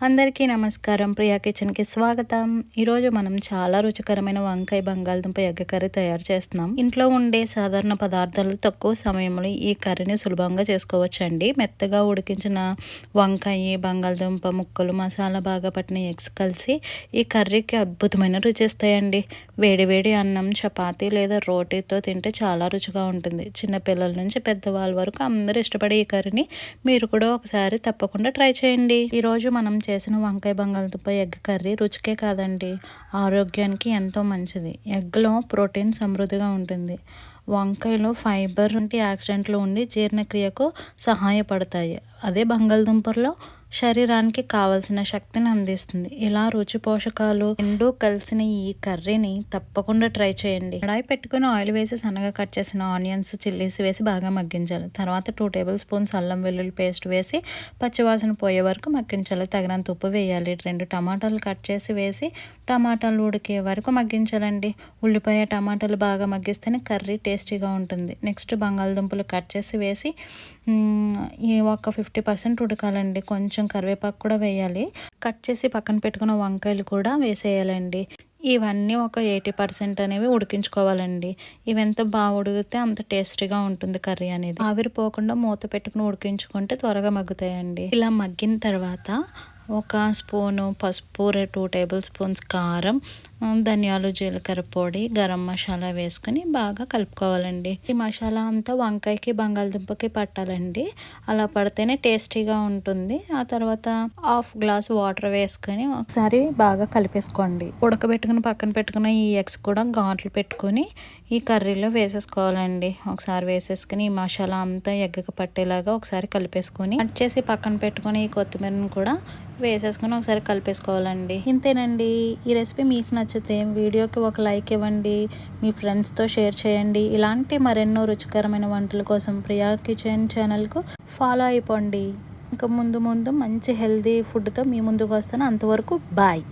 అందరికీ నమస్కారం. ప్రియా కిచెన్‌కి స్వాగతం. ఈరోజు మనం చాలా రుచికరమైన వంకాయ బంగాళదుంప ఎగ్ కర్రీ తయారు చేస్తున్నాం. ఇంట్లో ఉండే సాధారణ పదార్థాలు తక్కువ సమయంలో ఈ కర్రీని సులభంగా చేసుకోవచ్చండి. మెత్తగా ఉడికించిన వంకాయ, బంగాళదుంప ముక్కలు, మసాలా బాగా పట్టిన ఎగ్స్ కలిసి ఈ కర్రీకి అద్భుతమైన రుచి ఇస్తాయండి. వేడి అన్నం, చపాతీ లేదా రోటీతో తింటే చాలా రుచిగా ఉంటుంది. చిన్నపిల్లల నుంచి పెద్దవాళ్ళ వరకు అందరూ ఇష్టపడే ఈ కర్రీని మీరు కూడా ఒకసారి తప్పకుండా ట్రై చేయండి. ఈరోజు మనం చేసిన వంకాయ బంగాళదుంప ఎగ్ కర్రీ రుచికే కాదండి, ఆరోగ్యానికి ఎంతో మంచిది. ఎగ్లో ప్రోటీన్ సమృద్ధిగా ఉంటుంది. వంకాయలో ఫైబర్ వంటి యాక్సిడెంట్లు ఉండి జీర్ణక్రియకు సహాయపడతాయి. అదే బంగాళదుంపలో శరీరానికి కావలసిన శక్తిని అందిస్తుంది. ఇలా రుచి పోషకాలు రెండు కలిసిన ఈ కర్రీని తప్పకుండా ట్రై చేయండి. కడాయి పెట్టుకుని ఆయిల్ వేసి సన్నగా కట్ చేసిన ఆనియన్స్, చిల్లీస్ వేసి బాగా మగ్గించాలి. తర్వాత 2 టేబుల్ స్పూన్స్ అల్లం వెల్లుల్లి పేస్ట్ వేసి పచ్చివాసన పోయే వరకు మగ్గించాలి. తగినంత ఉప్పు వేయాలి. 2 టమాటాలు కట్ చేసి వేసి టమాటాలు ఉడికే వరకు మగ్గించాలండి. ఉల్లిపాయ, టమాటాలు బాగా మగ్గిస్తేనే కర్రీ టేస్టీగా ఉంటుంది. నెక్స్ట్ బంగాళదుంపలు కట్ చేసి వేసి ఈ ఒక 50% ఉడకాలండి. కొంచెం కరివేపాకు కూడా వేయాలి. కట్ చేసి పక్కన పెట్టుకున్న వంకాయలు కూడా వేసేయాలండి. ఇవన్నీ ఒక 80% అనేవి ఉడికించుకోవాలండి. ఇవి ఎంత బాగా ఉడికితే అంత టేస్టీగా ఉంటుంది కర్రీ అనేది. ఆవిరిపోకుండా మూత పెట్టుకుని ఉడికించుకుంటే త్వరగా మగ్గుతాయండి. ఇలా మగ్గిన తర్వాత ఒక స్పూను పసుపు, 2 టేబుల్ స్పూన్స్ కారం, ధనియాలు, జీలకర్ర పొడి, గరం మసాలా వేసుకొని బాగా కలుపుకోవాలండి. ఈ మసాలా అంతా వంకాయకి, బంగాళదుంపకి పట్టాలండి. అలా పడితేనే టేస్టీగా ఉంటుంది. ఆ తర్వాత 1/2 గ్లాస్ వాటర్ వేసుకొని ఒకసారి బాగా కలిపేసుకోండి. ఉడకబెట్టుకుని పక్కన పెట్టుకున్న ఈ ఎగ్స్ కూడా ఘాట్లు పెట్టుకొని ఈ కర్రీలో వేసేసుకోవాలండి. ఒకసారి వేసేసుకుని ఈ మసాలా అంతా ఎగ్గకి పట్టేలాగా ఒకసారి కలిపేసుకొని కట్ చేసి పక్కన పెట్టుకుని ఈ కొత్తిమీరను కూడా వేసేసుకొని ఒకసారి కలిపేసుకోవాలండి. ఇంతేనండి. ఈ రెసిపీ మీకు నచ్చితే వీడియోకి ఒక లైక్ ఇవ్వండి, మీ ఫ్రెండ్స్తో షేర్ చేయండి. ఇలాంటి మరెన్నో రుచికరమైన వంటల కోసం ప్రియా కిచెన్ ఛానల్కు ఫాలో అయిపోండి. ఇంకా ముందు మంచి హెల్తీ ఫుడ్తో మీ ముందుకు వస్తాను. అంతవరకు బాయ్.